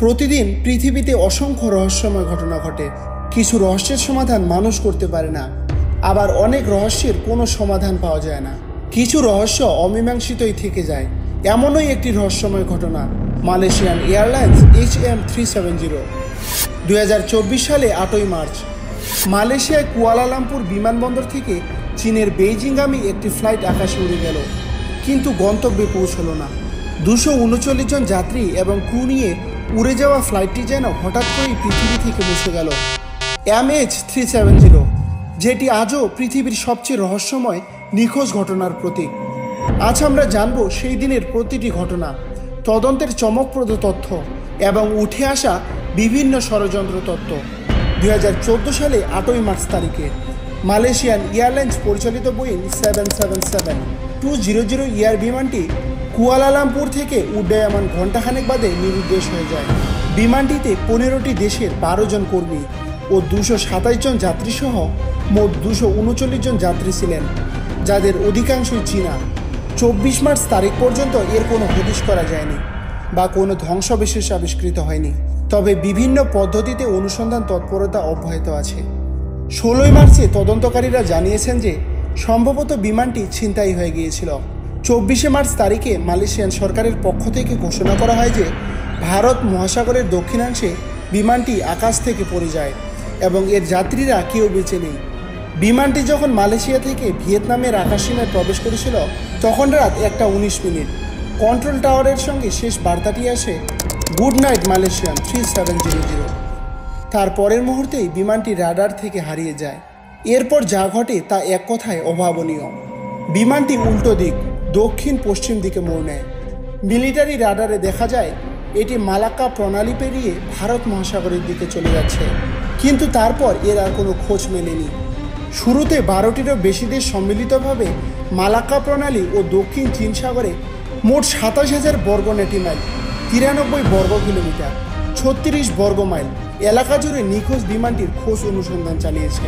প্রতিদিন পৃথিবীতে অসংখ্য রহস্যময় ঘটনা ঘটে। কিছু রহস্যের সমাধান মানুষ করতে পারে না, আবার অনেক রহস্যের কোনো সমাধান পাওয়া যায় না। কিছু রহস্য অমীমাংসিতই থেকে যায়। এমনই একটি রহস্যময় ঘটনা মালয়েশিয়ান এয়ারলাইন্স HM370। 2024 সালে 8ই মার্চ মালয়েশিয়ায় কুয়ালালামপুর বিমানবন্দর থেকে চীনের বেইজিংগামী একটি ফ্লাইট আকাশে উড়ে গেল, কিন্তু গন্তব্যে পৌঁছলো না। 239 জন যাত্রী এবং ক্রু নিয়ে উড়ে যাওয়া ফ্লাইটটি যেন হঠাৎ করেই পৃথিবী থেকে মুছে গেল। MH370, যেটি আজও পৃথিবীর সবচেয়ে রহস্যময় নিখোঁজ ঘটনার প্রতীক। আজ আমরা জানব সেই দিনের প্রতিটি ঘটনা, তদন্তের চমকপ্রদ তথ্য এবং উঠে আসা বিভিন্ন ষড়যন্ত্র তত্ত্ব। 2014 সালে 8ই মার্চ তারিখে মালয়েশিয়ান এয়ারলাইন্স পরিচালিত বোয়িং 777-200 এয়ার বিমানটি কুয়ালালামপুর থেকে উড্ডয়মান ঘণ্টাখানেক বাদে নিরুদ্দেশ হয়ে যায়। বিমানটিতে 15টি দেশের 12 জন কর্মী ও 227 জন যাত্রী সহ মোট 239 জন যাত্রী ছিলেন, যাদের অধিকাংশই চীনা। 24 মার্চ তারিখ পর্যন্ত এর কোনো হদিশ করা যায়নি বা কোনো ধ্বংসাবশেষ আবিষ্কৃত হয়নি, তবে বিভিন্ন পদ্ধতিতে অনুসন্ধান তৎপরতা অব্যাহত আছে। 16ই মার্চে তদন্তকারীরা জানিয়েছেন যে সম্ভবত বিমানটি ছিনতাই হয়ে গিয়েছিল। 24শে মার্চ তারিখে মালয়েশিয়ান সরকারের পক্ষ থেকে ঘোষণা করা হয় যে ভারত মহাসাগরের দক্ষিণাংশে বিমানটি আকাশ থেকে পড়ে যায় এবং এর যাত্রীরা কেউ বেঁচে নেই। বিমানটি যখন মালয়েশিয়া থেকে ভিয়েতনামের আকাশসীমায় প্রবেশ করেছিল তখন রাত 1:19। কন্ট্রোল টাওয়ারের সঙ্গে শেষ বার্তাটি আসে, গুড নাইট মালয়েশিয়ান 3700। তার পরের মুহূর্তেই বিমানটি রাডার থেকে হারিয়ে যায়। এরপর যা ঘটে তা এক কথায় অভাবনীয়। বিমানটি উল্টো দিক দক্ষিণ পশ্চিম দিকে মোড় নেয়। মিলিটারি রাডারে দেখা যায় এটি মালাক্কা প্রণালী পেরিয়ে ভারত মহাসাগরের দিকে চলে যাচ্ছে, কিন্তু তারপর এর আর কোনো খোঁজ মেলেনি। শুরুতে 12টিরও বেশি দেশ সম্মিলিতভাবে মালাক্কা প্রণালী ও দক্ষিণ চীন সাগরে মোট 27,000 বর্গ নটিমাইল 93 বর্গ কিলোমিটার 36 বর্গ মাইল এলাকা জুড়ে নিখোঁজ বিমানটির খোঁজ অনুসন্ধান চালিয়েছে।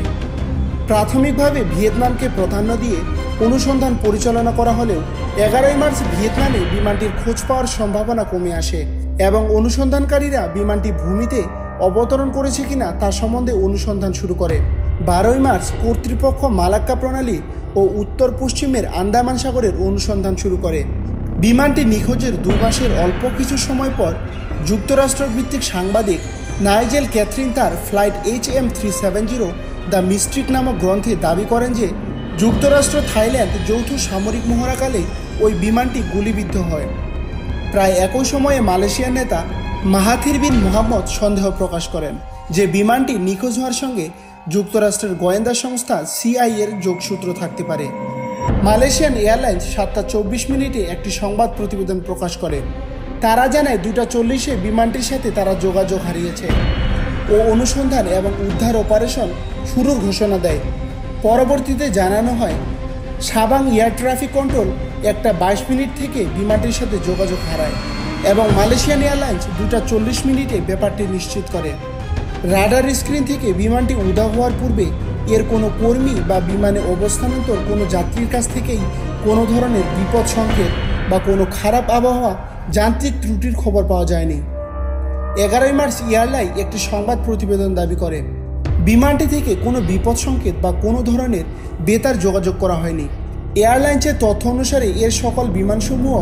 প্রাথমিকভাবে ভিয়েতনামকে প্রাধান্য দিয়ে অনুসন্ধান পরিচালনা করা হলেও 11ই মার্চ ভিয়েতনামে বিমানটির খোঁজ পাওয়ার সম্ভাবনা কমে আসে এবং অনুসন্ধানকারীরা বিমানটি ভূমিতে অবতরণ করেছে কিনা তা সম্বন্ধে অনুসন্ধান শুরু করে। 12ই মার্চ কর্তৃপক্ষ মালাক্কা প্রণালী ও উত্তর পশ্চিমের আন্দামান সাগরের অনুসন্ধান শুরু করে। বিমানটি নিখোঁজের 2 মাসের অল্প কিছু সময় পর যুক্তরাষ্ট্র ভিত্তিক সাংবাদিক নাইজেল ক্যাথরিন তার ফ্লাইট HM370 দ্য মিস্ট্রিক নামক গ্রন্থে দাবি করেন যে যুক্তরাষ্ট্র থাইল্যান্ড যৌথ সামরিক মহড়াকালে ওই বিমানটি গুলিবিদ্ধ হয়। প্রায় একই সময়ে মালয়েশিয়ার নেতা মাহাথির বিন মোহাম্মদ সন্দেহ প্রকাশ করেন যে বিমানটি নিখোঁজ হওয়ার সঙ্গে যুক্তরাষ্ট্রের গোয়েন্দা সংস্থা CIA এর যোগসূত্র থাকতে পারে। মালয়েশিয়ান এয়ারলাইন্স 7:24 একটি সংবাদ প্রতিবেদন প্রকাশ করে। তারা জানায় 2:40 বিমানটির সাথে তারা যোগাযোগ হারিয়েছে ও অনুসন্ধান এবং উদ্ধার অপারেশন শুরুর ঘোষণা দেয়। পরবর্তীতে জানানো হয় সাবাং এয়ার ট্রাফিক কন্ট্রোল 1:22 থেকে বিমানটির সাথে যোগাযোগ হারায় এবং মালয়েশিয়ান এয়ারলাইন্স 2:40 ব্যাপারটি নিশ্চিত করে। রাডার স্ক্রিন থেকে বিমানটি উধাও হওয়ার পূর্বে এর কোনো কর্মী বা বিমানে অবস্থানন্তর কোনো যাত্রীর কাছ থেকেই কোনো ধরনের বিপদ সংকেত বা কোনো খারাপ আবহাওয়া যান্ত্রিক ত্রুটির খবর পাওয়া যায়নি। 11ই মার্চ এয়ারলাইন একটি সংবাদ প্রতিবেদন দাবি করে বিমানটি থেকে কোনো বিপদ সংকেত বা কোনো ধরনের বেতার যোগাযোগ করা হয়নি। এয়ারলাইন্সের তথ্য অনুসারে এর সকল বিমানসমূহ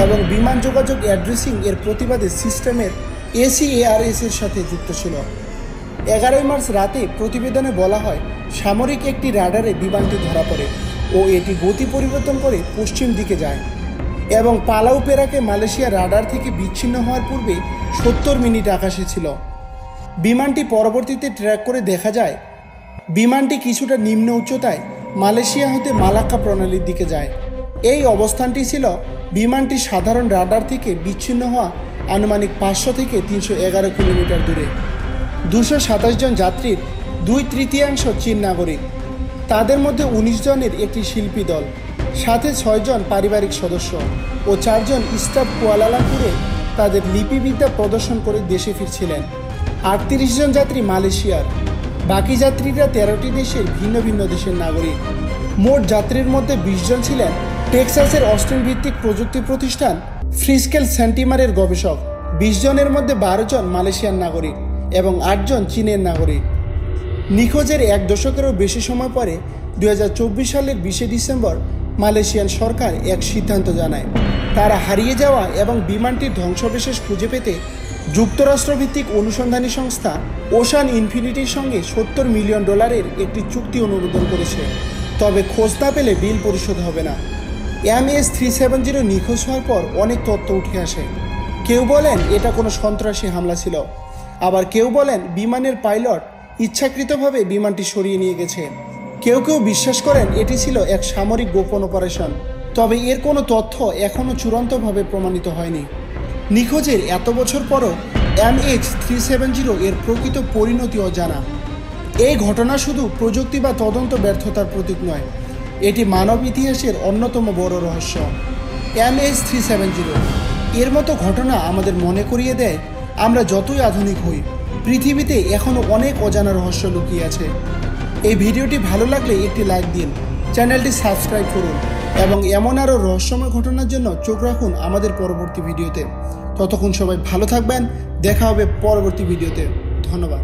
এবং বিমান যোগাযোগ অ্যাড্রেসিং এর প্রতিবাদে সিস্টেমের ACARS এর সাথে যুক্ত ছিল। 11ই মার্চ রাতে প্রতিবেদনে বলা হয় সামরিক একটি রাডারে বিমানটি ধরা পড়ে ও এটি গতি পরিবর্তন করে পশ্চিম দিকে যায় এবং পালাউ পেরাকে মালয়েশিয়া রাডার থেকে বিচ্ছিন্ন হওয়ার পূর্বে 70 মিনিট আকাশে ছিল। বিমানটি পরবর্তীতে ট্র্যাক করে দেখা যায় বিমানটি কিছুটা নিম্ন উচ্চতায় মালয়েশিয়া হতে মালাক্কা প্রণালীর দিকে যায়। এই অবস্থানটি ছিল বিমানটি সাধারণ রাডার থেকে বিচ্ছিন্ন হওয়া আনুমানিক 500 থেকে 311 কিলোমিটার দূরে। 227 জন যাত্রীর 2/3 চীন নাগরিক, তাদের মধ্যে 19 জনের একটি শিল্পী দল, সাথে 6 জন পারিবারিক সদস্য ও 4 জন স্টাফ কুয়ালালামপুরে তাদের লিপিবিদ্যা প্রদর্শন করে দেশে ফিরছিলেন। 38 জন যাত্রী মালয়েশিয়ার, বাকি যাত্রীরা 13টি দেশের ভিন্ন ভিন্ন দেশের নাগরিক। মোট যাত্রীর মধ্যে 20 জন ছিলেন টেক্সাসের অস্টিন ভিত্তিক প্রযুক্তি প্রতিষ্ঠান ফ্রিস্কেল সেন্টিমারের গবেষক 20 জনের মধ্যে 12 জন মালয়েশিয়ান নাগরিক এবং 8 জন চীনের নাগরিক। নিখোঁজের 1 দশকেরও বেশি সময় পরে 2024 সালের 20 ডিসেম্বর মালয়েশিয়ান সরকার এক সিদ্ধান্ত জানায়। তারা হারিয়ে যাওয়া এবং বিমানটির ধ্বংসাবশেষ খুঁজে পেতে যুক্তরাষ্ট্রভিত্তিক অনুসন্ধানী সংস্থা ওশান ইনফিনিটির সঙ্গে $70 মিলিয়ন একটি চুক্তি অনুমোদন করেছে। তবে খোঁজ না পেলে বিল পরিশোধ হবে না। MH370 নিখোঁজ হওয়ার পর অনেক তথ্য উঠে আসে। কেউ বলেন এটা কোনো সন্ত্রাসী হামলা ছিল, আবার কেউ বলেন বিমানের পাইলট ইচ্ছাকৃতভাবে বিমানটি সরিয়ে নিয়ে গেছে। কেউ কেউ বিশ্বাস করেন এটি ছিল এক সামরিক গোপন অপারেশন, তবে এর কোনো তথ্য এখনও চূড়ান্তভাবে প্রমাণিত হয়নি। নিখোঁজের এত বছর পরও MH370 এর প্রকৃত পরিণতি অজানা। এই ঘটনা শুধু প্রযুক্তি বা তদন্ত ব্যর্থতার প্রতীক নয়, এটি মানব ইতিহাসের অন্যতম বড় রহস্য। MH370 এর মতো ঘটনা আমাদের মনে করিয়ে দেয়, আমরা যতই আধুনিক হই, পৃথিবীতে এখনও অনেক অজানা রহস্য লুকিয়ে আছে। এই ভিডিওটি ভালো লাগলে একটি লাইক দিন, চ্যানেলটি সাবস্ক্রাইব করুন এবং এমন আরও রহস্যময় ঘটনার জন্য চোখ রাখুন আমাদের পরবর্তী ভিডিওতে। ততক্ষণ সবাই ভালো থাকবেন, দেখা হবে পরবর্তী ভিডিওতে। ধন্যবাদ।